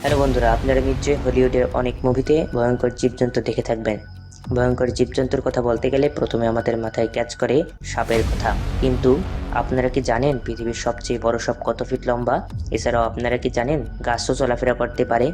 Hello বন্ধুরা, আপনারা নিশ্চয়ই হলিউডের অনেক মুভিতে ভয়ঙ্কর জীবজন্তু দেখে থাকবেন। ভয়ঙ্কর জীবজন্তুর কথা বলতে গেলে প্রথমে আমাদের মাথায় ক্যাচ করে সাপের কথা। কিন্তু আপনারা কি জানেন পৃথিবীর সবচেয়ে বড় সাপ কত ফিট লম্বা? এছাড়াও আপনারা কি জানেন গাছও চলাফেরা করতে পারে?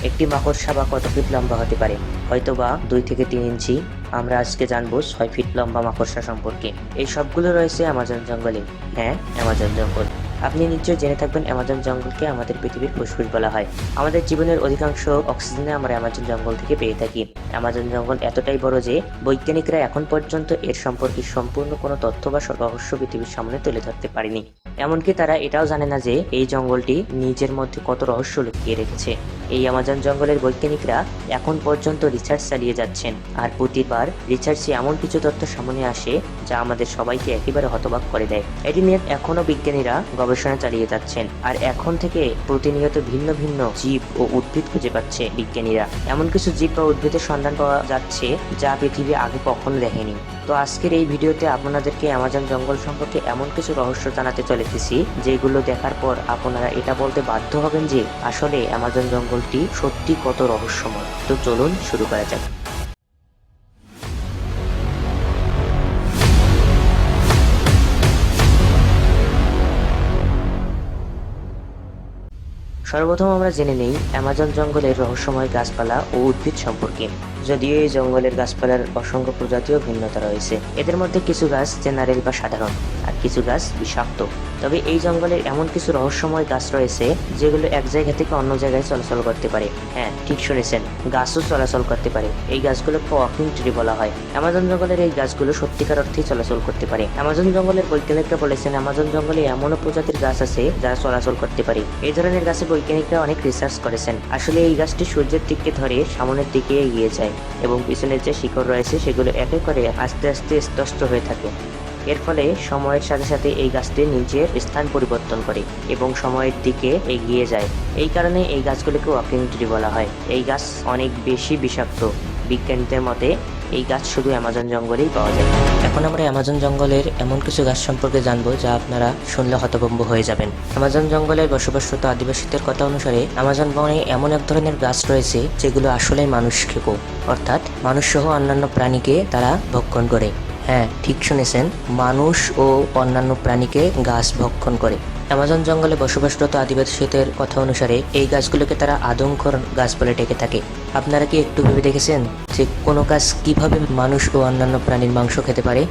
একটি মাকড়সা বা কত ফিট লম্বা হতে পারে? হয়তো বা 2 থেকে 3 ইঞ্চি। আমরা আজকে জানবো 6 ফিট লম্বা মাকড়সা সম্পর্কে। এই সবগুলো রয়েছে অ্যামাজন জঙ্গলে। হ্যাঁ, অ্যামাজন জঙ্গল। আপনি নিশ্চয়ই জেনে থাকবেন অ্যামাজন জঙ্গলকে আমাদের পৃথিবীর ফুসফুস বলা হয়। আমাদের জীবনের অধিকাংশ অক্সিজেন আমরা অ্যামাজন জঙ্গল থেকে পেয়ে থাকি। অ্যামাজন জঙ্গল এতটাই বড় যে বৈজ্ঞানিকরা এখন পর্যন্ত এর সম্পর্কে সম্পূর্ণ কোনো তথ্য বা রহস্য পৃথিবীর সামনে তুলে ধরতে পারেনি। এমনকি তারা এটাও জানে না যে এই জঙ্গলটি নিজের মধ্যে কত রহস্য লুকিয়ে রেখেছে। এই অ্যামাজন জঙ্গলের বৈজ্ঞানিকরা এখন পর্যন্ত রিসার্চ চালিয়ে যাচ্ছেন, আর প্রতিবার রিসার্চে এমন কিছু তথ্য সামনে আসে যা আমাদের সবাইকে একেবারে হতবাক করে দেয়। এটি নিয়ে এখনো বিজ্ঞানীরা গবেষণা চালিয়ে যাচ্ছেন, আর এখন থেকে প্রতিনিয়ত ভিন্ন ভিন্ন জীব ও উদ্ভিদ খুঁজে পাচ্ছে বিজ্ঞানীরা। এমন কিছু জীব বা উদ্ভিদের সন্ধান পাওয়া যাচ্ছে যা পৃথিবী আগে কখনো দেখেনি। তো আজকের এই ভিডিওতে আপনাদেরকে অ্যামাজন জঙ্গল সম্পর্কে এমন কিছু রহস্য জানাতে চলেছি যেগুলো দেখার পর আপনারা এটা বলতে বাধ্য হবেন যে আসলে অ্যামাজন জঙ্গলটি সত্যি কত রহস্যময়। তো চলুন শুরু করা যাক। সর্বপ্রথম আমরা জেনে নেই অ্যামাজন জঙ্গলের রহস্যময় গাছপালা ও উদ্ভিদ সম্পর্কে। যদিও এই জঙ্গলের গাছপালার অসংখ্য প্রজাতিও ভিন্নতা রয়েছে। এদের মধ্যে কিছু গাছ জেনারেল বা সাধারণ, আর কিছু গাছ বিষাক্ত। তবে এই জঙ্গলের এমন কিছু রহস্যময় গাছ রয়েছে যেগুলো এক জায়গা থেকে অন্য জায়গায় চলাচল করতে পারে। হ্যাঁ, ঠিক শুনেছেন, গাছও চলাচল করতে পারে। এই গাছগুলোকে ওয়াকিং ট্রি বলা হয়। অ্যামাজন জঙ্গলের এই গাছগুলো সত্যিকার অর্থেই চলাচল করতে পারে। অ্যামাজন জঙ্গলের বৈজ্ঞানিকরা বলেছেন অ্যামাজন জঙ্গলে এমনও প্রজাতির গাছ আছে যারা চলাচল করতে পারে। এই ধরনের গাছে বৈজ্ঞানিকরা অনেক রিসার্চ করেছেন। আসলে এই গাছটি সূর্যের দিকে ধরে সামনের দিকে এগিয়ে যায় এবং পিছনের যে শিকড় রয়েছে সেগুলো একে করে আস্তে আস্তে স্পষ্ট হয়ে থাকে। এর ফলে সময়ের সাথে সাথে এই গাছটি নিজের স্থান পরিবর্তন করে এবং সময়ের দিকে এগিয়ে যায়। এই কারণে এই গাছগুলিকে ওয়াকিং ট্রি বলা হয়। এই গাছ অনেক বেশি বিষাক্ত। বিজ্ঞানীদের মতে এই গাছ শুধু অ্যামাজন জঙ্গলেই পাওয়া যায়। এখন আমরা অ্যামাজন জঙ্গলের এমন কিছু গাছ সম্পর্কে জানবো যা আপনারা শুনলে হতভম্ব হয়ে যাবেন। অ্যামাজন জঙ্গলের বসবাসরত আদিবাসীদের কথা অনুসারে অ্যামাজন বনে এমন এক ধরনের গাছ রয়েছে যেগুলো আসলে মানুষ খেকো, অর্থাৎ মানুষ সহ অন্যান্য প্রাণীকে তারা ভক্ষণ করে। হ্যাঁ, ঠিক শুনেছেন, মানুষ ও অন্যান্য প্রাণীকে গাছ ভক্ষণ করে। অ্যামাজন জঙ্গলে বসবাসরত আদিবাসীদের কথা অনুসারে এই গাছগুলোকে তারা আদমখোর গাছ বলে ডেকে থাকে। আপনারা কি একটু ভেবে দেখেছেন যে কোনো গাছ কিভাবে মানুষ ও অন্যান্য প্রাণীর মাংস খেতে পারে?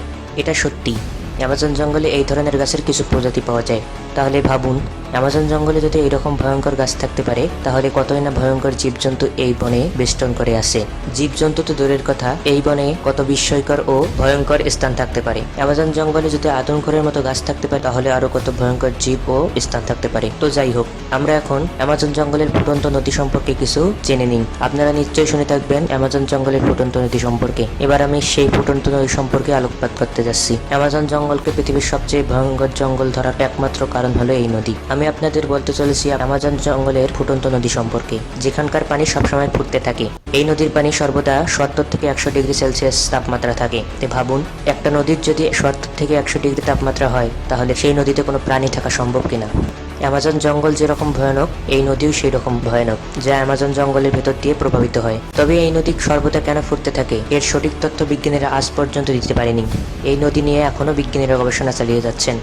এটা সত্যি, অ্যামাজন জঙ্গলে এই ধরনের গাছের কিছু প্রজাতি পাওয়া যায়। তাহলে ভাবুন, অ্যামাজন জঙ্গলে যদি এইরকম ভয়ঙ্কর গাছ থাকতে পারে তাহলে কতই না ভয়ঙ্কর জীবজন্তু এই বনে বেষ্টন করে আছে। জীবজন্তু তো দূরের কথা, এই বনে কত বিস্ময়কর ও ভয়ঙ্কর স্থান থাকতে পারে। অ্যামাজন জঙ্গলে যদি আদমখোরের মতো গাছ থাকতে পারে তাহলে আরো কত ভয়ঙ্কর জীব ও স্থান থাকতে পারে। তো যাই হোক, আমরা এখন অ্যামাজন জঙ্গলের ফুটন্ত নদী সম্পর্কে কিছু জেনে নিই। আপনারা নিশ্চয়ই শুনে থাকবেন অ্যামাজন জঙ্গলের ফুটন্ত নদী সম্পর্কে। এবার আমি সেই ফুটন্ত নদী সম্পর্কে আলোকপাত করতে যাচ্ছি। অ্যামাজন জঙ্গলকে পৃথিবীর সবচেয়ে ভয়ঙ্কর জঙ্গল ধরার একমাত্র কারণ হলো এই নদী। আমি আপনাদের বলতে চলেছি অ্যামাজন জঙ্গলের ফুটন্ত নদী সম্পর্কে, যেখানকার পানি সবসময় ফুটতে থাকে। এই নদীর পানি সর্বদা 70 থেকে 100 ডিগ্রি সেলসিয়াস তাপমাত্রা থাকে। তো ভাবুন, একটা নদীর যদি 70 থেকে 100 ডিগ্রি তাপমাত্রা হয় তাহলে সেই নদীতে কোনো প্রাণী থাকা সম্ভব কিনা। অ্যামাজন জঙ্গল যেরকম ভয়ানক, এই নদীও সেই রকম ভয়ানক, যা অ্যামাজন জঙ্গলের ভেতর দিয়ে প্রভাবিত হয়। তবে এই নদী সর্বদা কেন ফুটতে থাকে এর সঠিক তথ্য বিজ্ঞানীরা আজ পর্যন্ত দিতে পারেনি। এই নদী নিয়ে এখনো বিজ্ঞানীরা গবেষণা চালিয়ে যাচ্ছেন।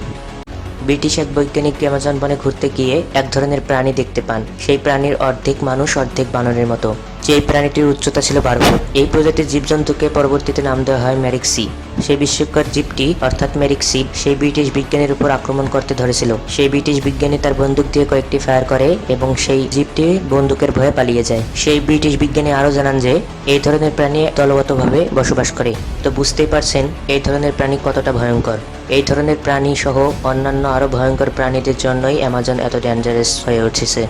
ব্রিটিশ এক বৈজ্ঞানিক অ্যামাজন বনে ঘুরতে গিয়ে এক ধরনের প্রাণী দেখতে পান। সেই প্রাণীর অর্ধেক মানুষ অর্ধেক বানরের মতো। যে প্রাণীটির উচ্চতা ছিল 12 ফুট। এই প্রজাতির জীবজন্তুকে পরবর্তীতে নাম দেওয়া হয় মেরিক্সি। সেই বিস্ময়কর জীবটি অর্থাৎ মেরিক্সি সেই ব্রিটিশ বিজ্ঞানীর উপর আক্রমণ করতে ধরেছিল। সেই ব্রিটিশ বিজ্ঞানী তার বন্দুক দিয়ে কয়েকটি ফায়ার করে এবং সেই জীবটি বন্দুকের ভয়ে পালিয়ে যায়। সেই ব্রিটিশ বিজ্ঞানী আরও জানান যে এই ধরনের প্রাণী দলগতভাবে বসবাস করে। তো বুঝতেই পারছেন এই ধরনের প্রাণী কতটা ভয়ঙ্কর। এই ধরনের প্রাণী সহ অন্যান্য আরও ভয়ঙ্কর প্রাণীদের জন্যই অ্যামাজন এত ডেঞ্জারাস হয়ে উঠেছে।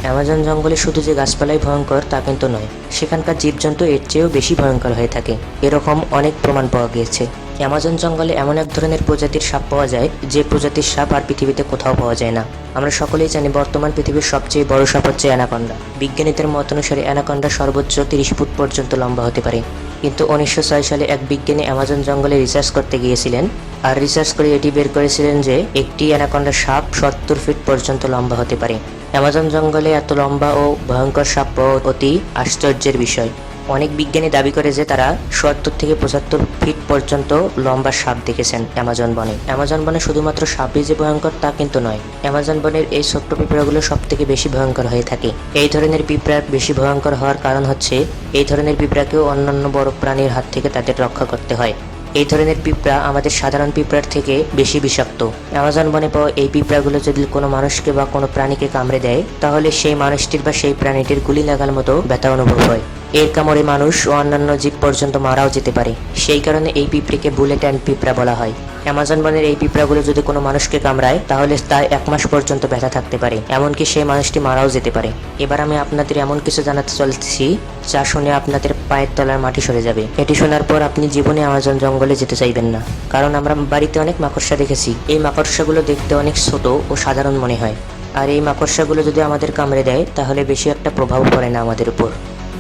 অ্যামাজন জঙ্গলে শুধু যে গাছপালাই ভয়ঙ্কর তা কিন্তু নয়, সেখানকার জীবজন্তু এর চেয়েও বেশি ভয়ঙ্কর হয়ে থাকে। এরকম অনেক প্রমাণ পাওয়া গিয়েছে। অ্যামাজন জঙ্গলে এমন এক ধরনের প্রজাতির সাপ পাওয়া যায় যে প্রজাতির সাপ আর পৃথিবীতে কোথাও পাওয়া যায় না। আমরা সকলেই জানি বর্তমান পৃথিবীর সবচেয়ে বড় সাপ হচ্ছে অ্যানাকন্ডা। বিজ্ঞানীদের মত অনুসারে অ্যানাকন্ডা সর্বোচ্চ 30 ফুট পর্যন্ত লম্বা হতে পারে। কিন্তু 1906 সালে এক বিজ্ঞানী অ্যামাজন জঙ্গলে রিসার্চ করতে গিয়েছিলেন, আর রিসার্চ করে এটি বের করেছিলেন যে একটি অ্যানাকন্ডা সাপ 70 ফিট পর্যন্ত লম্বা হতে পারে। অ্যামাজন জঙ্গলে এত লম্বা ও ভয়ঙ্কর সাপ পাওয়া অতি আশ্চর্যের বিষয়। অনেক বিজ্ঞানী দাবি করে যে তারা ৭০ থেকে ৭৫ ফিট পর্যন্ত লম্বা সাপ দেখেছেন অ্যামাজন বনে। অ্যামাজন বনে শুধুমাত্র সাপই যে ভয়ঙ্কর তা কিন্তু নয়, অ্যামাজন বনের এই ছোট্ট পিঁপড়াগুলো সব থেকে বেশি ভয়ঙ্কর হয়ে থাকে। এই ধরনের পিঁপড়া বেশি ভয়ঙ্কর হওয়ার কারণ হচ্ছে এই ধরনের পিঁপড়াকেও অন্যান্য বড় প্রাণীর হাত থেকে তাদের রক্ষা করতে হয়। এই ধরনের পিঁপড়া আমাদের সাধারণ পিঁপড়ার থেকে বেশি বিষাক্ত। অ্যামাজন বনে পাওয়া এই পিঁপড়াগুলো যদি কোনো মানুষকে বা কোনো প্রাণীকে কামড়ে দেয়, তাহলে সেই মানুষটির বা সেই প্রাণীটির গুলি লাগার মতো ব্যথা অনুভব হয়। এর কামড়ে মানুষ ও অন্যান্য জীব পর্যন্ত মারাও যেতে পারে। সেই কারণে এই পিঁপড়েকে বুলেট অ্যান্ড পিঁপড়া বলা হয়। অ্যামাজন বনের এই পিঁপড়াগুলো যদি কোনো মানুষকে কামড়ায়, তাহলে তার ১ মাস পর্যন্ত ব্যথা থাকতে পারে, এমনকি সেই মানুষটি মারাও যেতে পারে। এবার আমি আপনাদের এমন কিছু জানাতে চলছি যা শুনে আপনাদের পায়ের তলার মাটি সরে যাবে। এটি শোনার পর আপনি জীবনে অ্যামাজন জঙ্গলে যেতে চাইবেন না, কারণ আমরা বাড়িতে অনেক মাকড়সা দেখেছি। এই মাকড়সাগুলো দেখতে অনেক ছোট ও সাধারণ মনে হয়, আর এই মাকড়সাগুলো যদি আমাদের কামড়ে দেয় তাহলে বেশি একটা প্রভাব পড়ে না আমাদের উপর।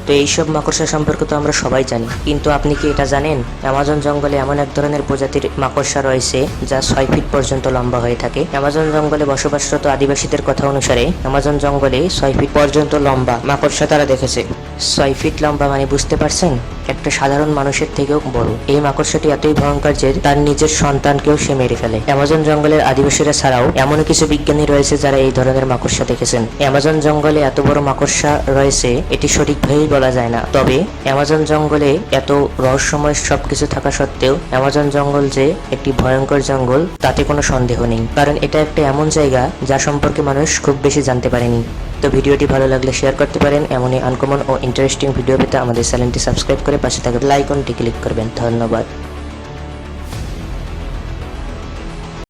তো এইসব মাকড়সা সম্পর্কে তো আমরা সবাই জানি, কিন্তু আপনি কি এটা জানেন অ্যামাজন জঙ্গলে এমন এক ধরনের প্রজাতির মাকড়সা রয়েছে যা ৬ ফিট পর্যন্ত লম্বা হয়ে থাকে? অ্যামাজন জঙ্গলে বসবাসরত আদিবাসীদের কথা অনুসারে অ্যামাজন জঙ্গলে ৬ ফিট পর্যন্ত লম্বা মাকড়সা তারা দেখেছে। ৬ ফিট লম্বা মানে বুঝতে পারছেন, একটা সাধারণ মানুষের থেকেও বড়। এই মাকড়সাটি এতই ভয়ঙ্কর যে তার নিজের সন্তানকেও সে মেরে ফেলে। অ্যামাজন জঙ্গলের আদিবাসীরা ছাড়াও এমন কিছু বিজ্ঞানী রয়েছে যারা এই ধরনের মাকড়সা দেখেছেন। অ্যামাজন জঙ্গলে এত বড় মাকড়সা রয়েছে এটি সঠিকভাবেই বলা যায় না, তবে অ্যামাজন জঙ্গলে এত রহস্যময় সবকিছু থাকা সত্ত্বেও অ্যামাজন জঙ্গল যে একটি ভয়ঙ্কর জঙ্গল তাতে কোনো সন্দেহ নেই, কারণ এটা একটা এমন জায়গা যা সম্পর্কে মানুষ খুব বেশি জানতে পারেনি। তো ভিডিওটি ভালো লাগলে শেয়ার করতে পারেন। এমনই আনকমন ও ইন্টারেস্টিং ভিডিও পেতে আমাদের চ্যানেলটি সাবস্ক্রাইব করে পাশে থাকা বেল আইকনটি ক্লিক করবেন। ধন্যবাদ।